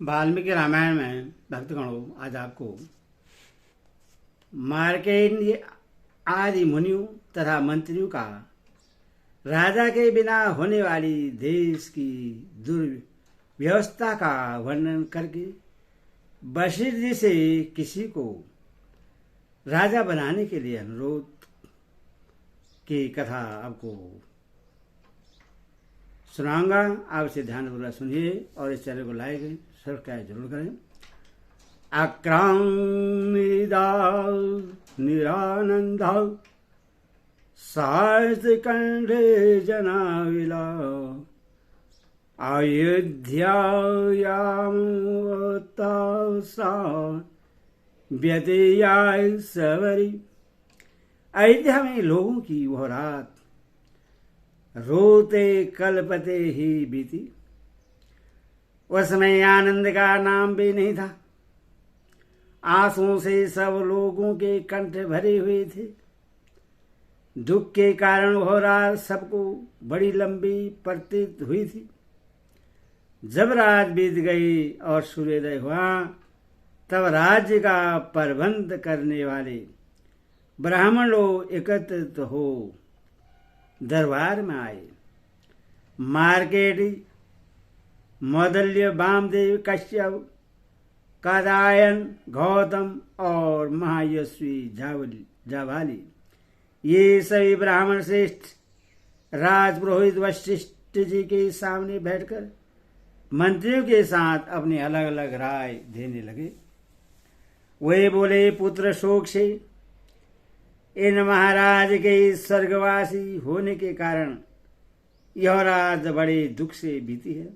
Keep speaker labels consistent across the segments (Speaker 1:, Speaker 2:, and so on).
Speaker 1: वाल्मीकि रामायण में भक्तगणों आज आपको मार्कंडेय आदि मुनियों तथा मंत्रियों का राजा के बिना होने वाली देश की दुर्व्यवस्था का वर्णन करके वशिष्ठ जी से किसी को राजा बनाने के लिए अनुरोध की कथा आपको सुनाऊंगा। आप इसे ध्यानपूर्वक सुनिए और इस चैनल को लाइक सब्सक्राइब जरूर करें। निरानंद साहित्य कंडे जनाविला व्यतीयाय सवरी। अयोध्या में लोगों की वह रात रोते कलपते ही बीती। उसमें आनंद का नाम भी नहीं था। आंसुओं से सब लोगों के कंठ भरे हुए थे। दुख के कारण वह रात सबको बड़ी लंबी प्रतीत हुई थी। जब रात बीत गई और सूर्योदय हुआ तब राज्य का प्रबंध करने वाले ब्राह्मण लोग एकत्रित हो दरबार में आए। मार्केडी, मौदल्य, वामदेव, कश्यप, कादायन, गौतम और महायशवी जावाली ये सभी ब्राह्मण श्रेष्ठ राजपुरोहित वशिष्ठ जी के सामने बैठकर मंत्रियों के साथ अपनी अलग अलग राय देने लगे। वे बोले, पुत्र शोक से इन महाराज के स्वर्गवासी होने के कारण यह रात बड़े दुख से बीती है,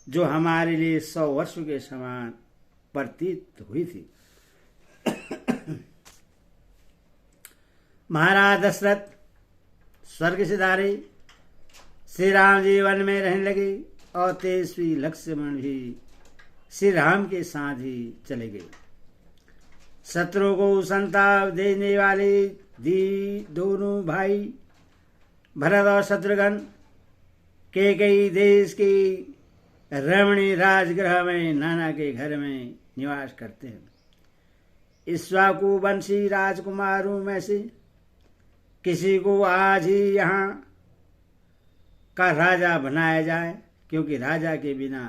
Speaker 1: जो हमारे लिए 100 वर्षों के समान प्रतीत हुई थी। महाराज दशरथ स्वर्ग सिधारे श्री राम जी वन में रहने लगे और तेजस्वी लक्ष्मण भी श्री राम के साथ ही चले गए। शत्रु को संताप देने वाले दोनों भाई भरत और शत्रुघ्न के कई देश के रमणीय राजगृह में नाना के घर में निवास करते हैं। इक्ष्वाकु वंशी राजकुमारों में से किसी को आज ही यहाँ का राजा बनाया जाए, क्योंकि राजा के बिना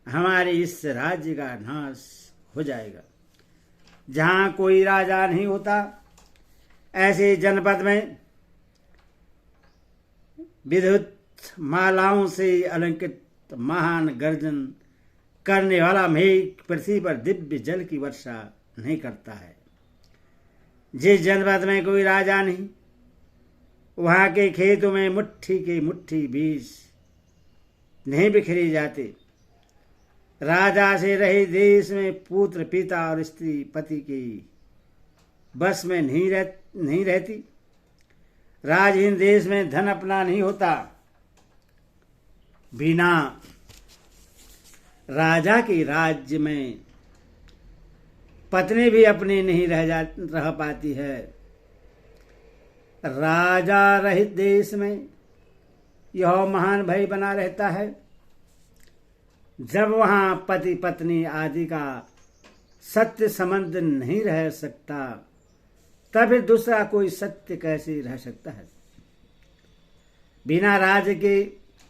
Speaker 1: हमारे इस राज्य का नाश हो जाएगा। जहाँ कोई राजा नहीं होता ऐसे जनपद में विद्युत मालाओं से अलंकृत महान गर्जन करने वाला मेघ पृथ्वी पर दिव्य जल की वर्षा नहीं करता है। जिस जनपद में कोई राजा नहीं, वहां के खेतों में मुट्ठी के मुट्ठी बीज नहीं बिखरे जाते। राजा से रहे देश में पुत्र पिता और स्त्री पति के बस में नहीं रहती। राजहीन देश में धन अपना नहीं होता। बिना राजा के राज्य में पत्नी भी अपनी नहीं रह पाती है। राजा रहित देश में यह महान भय बना रहता है। जब वहां पति पत्नी आदि का सत्य संबंध नहीं रह सकता, तब फिर दूसरा कोई सत्य कैसे रह सकता है। बिना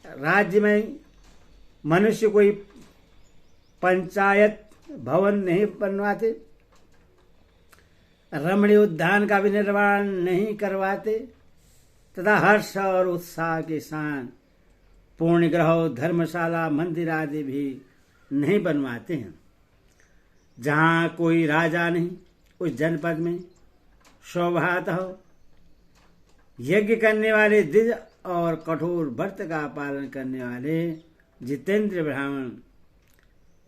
Speaker 1: राज्य में मनुष्य कोई पंचायत भवन नहीं बनवाते, रमणीय उद्यान का भी निर्माण नहीं करवाते तथा हर्ष और उत्साह के साथ पूर्ण ग्रह, धर्मशाला, मंदिर आदि भी नहीं बनवाते हैं। जहाँ कोई राजा नहीं, उस जनपद में स्वभावतः यज्ञ करने वाले द्विज और कठोर व्रत का पालन करने वाले जितेंद्र ब्राह्मण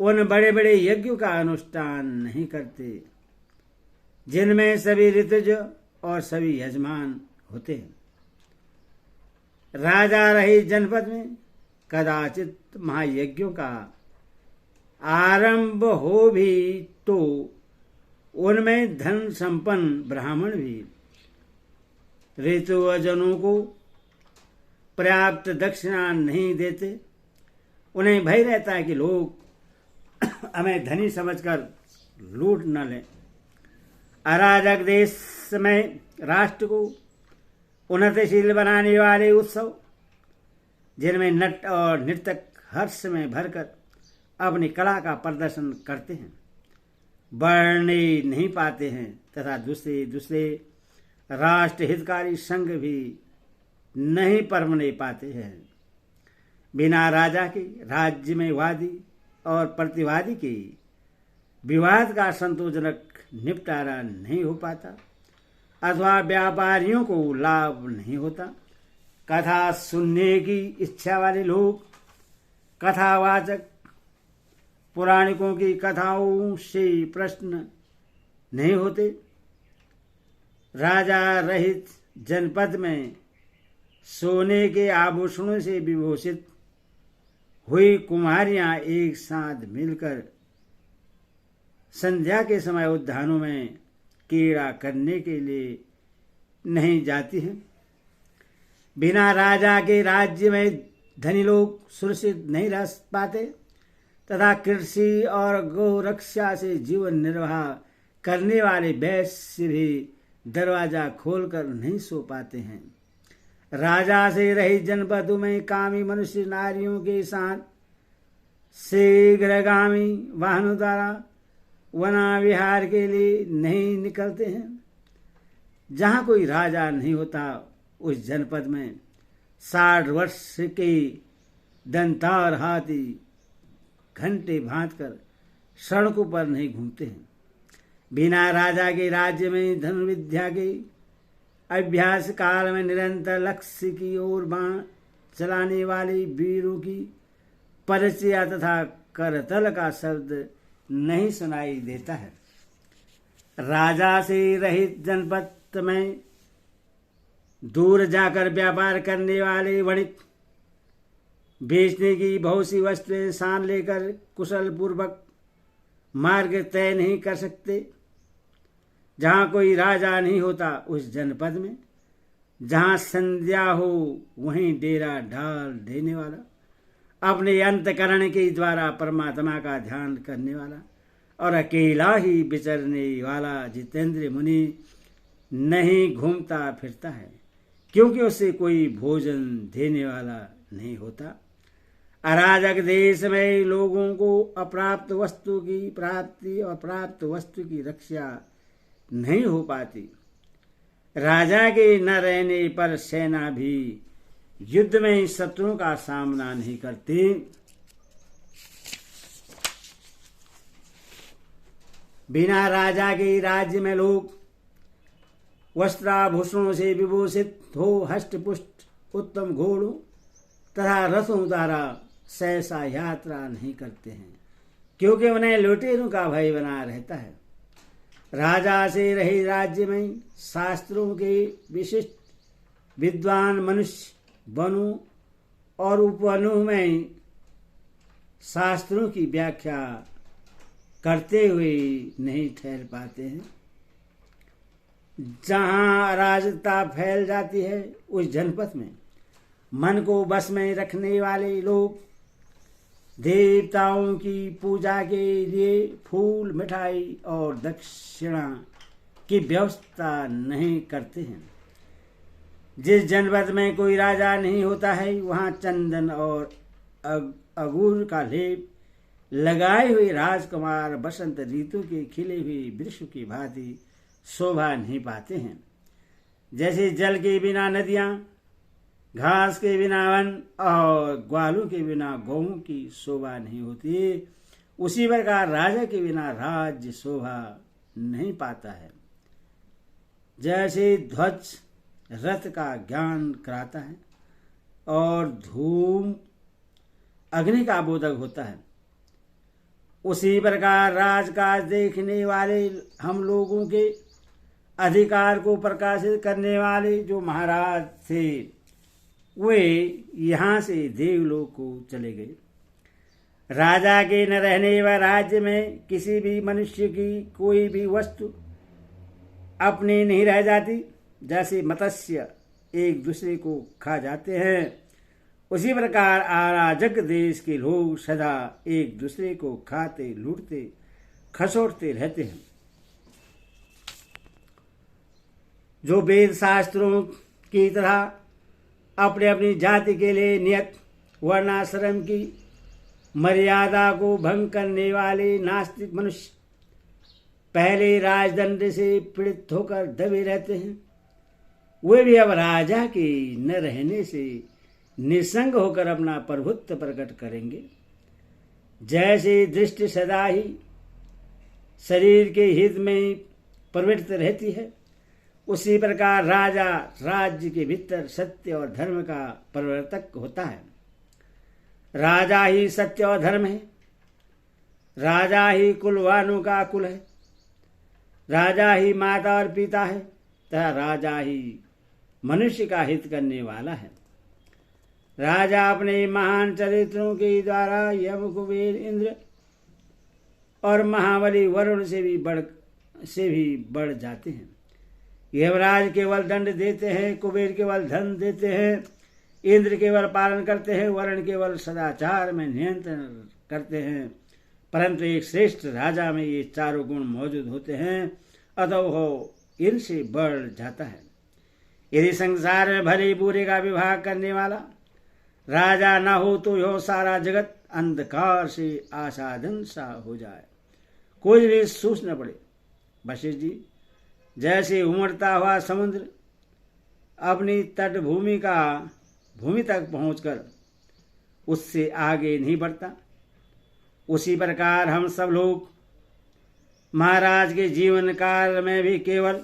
Speaker 1: उन बड़े बड़े यज्ञों का अनुष्ठान नहीं करते, जिनमें सभी ऋतुज और सभी यजमान होते हैं। राजा रहे जनपद में कदाचित महायज्ञों का आरंभ हो भी तो उनमें धन संपन्न ब्राह्मण भी ऋतुजनों को पर्याप्त दक्षिणा नहीं देते। उन्हें भय रहता है कि लोग हमें धनी समझकर लूट न लें। अराजक देश में राष्ट्र को उन्नतिशील बनाने वाले उत्सव, जिनमें नट और नृतक हर्ष में भरकर अपनी कला का प्रदर्शन करते हैं, बढ़ने नहीं पाते हैं तथा दूसरे राष्ट्र हितकारी संघ भी नहीं परमने पाते हैं। बिना राजा के राज्य में वादी और प्रतिवादी के विवाद का संतोषजनक निपटारा नहीं हो पाता अथवा व्यापारियों को लाभ नहीं होता। कथा सुनने की इच्छा वाले लोग, कथावाचक पुराणिकों की कथाओं से प्रश्न नहीं होते। राजा रहित जनपद में सोने के आभूषणों से विभूषित हुई कुमारियां एक साथ मिलकर संध्या के समय उद्यानों में क्रीड़ा करने के लिए नहीं जाती हैं। बिना राजा के राज्य में धनी लोग सुरक्षित नहीं रह पाते तथा कृषि और गौ रक्षा से जीवन निर्वाह करने वाले वैश्य भी दरवाजा खोलकर नहीं सो पाते हैं। राजा से रहित जनपदों में कामी मनुष्य नारियों के साथ शीघ्रगामी वाहनों द्वारा वना विहार के लिए नहीं निकलते हैं। जहाँ कोई राजा नहीं होता उस जनपद में 60 वर्ष के दंतार हाथी घंटे भांतकर सड़कों पर नहीं घूमते हैं। बिना राजा के राज्य में धनुर्विद्या के अभ्यास काल में निरंतर लक्ष्य की ओर बाण चलाने वाले वीरों की परिचय तथा करतल का शब्द नहीं सुनाई देता है। राजा से रहित जनपद में दूर जाकर व्यापार करने वाले वणिक बेचने की बहुत सी वस्तुएं सान लेकर कुशल पूर्वक मार्ग तय नहीं कर सकते। जहाँ कोई राजा नहीं होता उस जनपद में जहाँ संध्या हो वहीं डेरा डाल देने वाला, अपने अंतकरण के द्वारा परमात्मा का ध्यान करने वाला और अकेला ही विचरने वाला जितेंद्र मुनि नहीं घूमता फिरता है, क्योंकि उसे कोई भोजन देने वाला नहीं होता। अराजक देश में लोगों को अप्राप्त वस्तु की प्राप्ति और प्राप्त वस्तु की रक्षा नहीं हो पाती। राजा के न रहने पर सेना भी युद्ध में शत्रुओं का सामना नहीं करती। बिना राजा के राज्य में लोग वस्त्राभूषणों से विभूषित हो हष्टपुष्ट उत्तम घोड़ों तथा रथों द्वारा सहसा यात्रा नहीं करते हैं, क्योंकि उन्हें लुटेरों का भय बना रहता है। राजा से रहे राज्य में शास्त्रों के विशिष्ट विद्वान मनुष्य वनों और उपवनों में शास्त्रों की व्याख्या करते हुए नहीं ठहर पाते हैं। जहाँ अराजकता फैल जाती है उस जनपद में मन को बस में रखने वाले लोग देवताओं की पूजा के लिए फूल मिठाई और दक्षिणा की व्यवस्था नहीं करते हैं। जिस जनपद में कोई राजा नहीं होता है वहाँ चंदन और अगूर का लेप लगाए हुए राजकुमार बसंत ऋतु के खिले हुए वृक्ष की भांति शोभा नहीं पाते हैं। जैसे जल के बिना नदियां, घास के बिना वन और ग्वालों के बिना गौओं की शोभा नहीं होती, उसी प्रकार राजा के बिना राज्य शोभा नहीं पाता है। जैसे ध्वज रथ का ज्ञान कराता है और धूम अग्नि का बोधक होता है, उसी प्रकार राजकाज देखने वाले हम लोगों के अधिकार को प्रकाशित करने वाले जो महाराज थे वे यहाँ से देवलोक को चले गए। राजा के न रहने व राज्य में किसी भी मनुष्य की कोई भी वस्तु अपनी नहीं रह जाती। जैसे मत्स्य एक दूसरे को खा जाते हैं, उसी प्रकार अराजक देश के लोग सदा एक दूसरे को खाते लूटते खसोटते रहते हैं। जो वेद शास्त्रों की तरह अपने अपनी जाति के लिए नियत वर्णाश्रम की मर्यादा को भंग करने वाले नास्तिक मनुष्य पहले राजदंड से पीड़ित होकर दबे रहते हैं, वे भी अब राजा के न रहने से निसंग होकर अपना प्रभुत्व प्रकट करेंगे। जैसे दृष्टि सदा ही शरीर के हित में प्रवृत्त रहती है, उसी प्रकार राजा राज्य के भीतर सत्य और धर्म का प्रवर्तक होता है। राजा ही सत्य और धर्म है, राजा ही कुलवानों का कुल है, राजा ही माता और पिता है, तथा राजा ही मनुष्य का हित करने वाला है। राजा अपने महान चरित्रों के द्वारा यम कुबेर इंद्र और महाबली वरुण से भी बढ़ जाते हैं। यमराज केवल दंड देते हैं, कुबेर केवल धन देते हैं, इंद्र केवल पालन करते हैं, वरुण केवल सदाचार में नियंत्रण करते हैं। परंतु एक श्रेष्ठ राजा में ये चारों गुण मौजूद होते हैं, अतः वो इनसे बढ़ जाता है। यदि संसार में भले बुरे का विभाग करने वाला राजा न हो तो यह सारा जगत अंधकार से आच्छादन सा हो जाए, कोई भी सूझ न पड़े। वशिष्ठ जी, जैसे उमड़ता हुआ समुद्र अपनी तटभूमि तक पहुंचकर उससे आगे नहीं बढ़ता, उसी प्रकार हम सब लोग महाराज के जीवन काल में भी केवल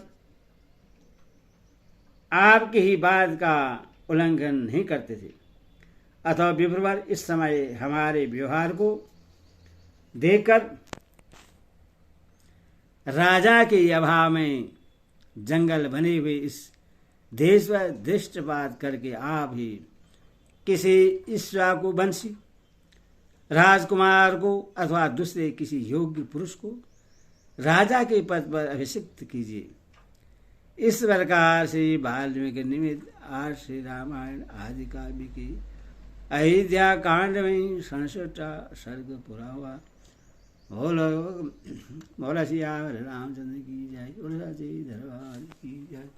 Speaker 1: आपकी ही बात का उल्लंघन नहीं करते थे। अथवा विप्रवर इस समय हमारे व्यवहार को देखकर राजा के अभाव में जंगल बने हुए इस देश पर दृष्टिपात करके आप ही किसी ईश्वा को वंशी राजकुमार को अथवा दूसरे किसी योग्य पुरुष को राजा के पद पर अभिषिक्त कीजिए। इस प्रकार से वाल्मीकि निमित्त आज श्री रामायण आदि काव्य की अयोध्या कांड में 67 सर्ग पूरा हुआ। बोलो श्री रामचंद्र की जय, बोलो श्री दरबार की जय।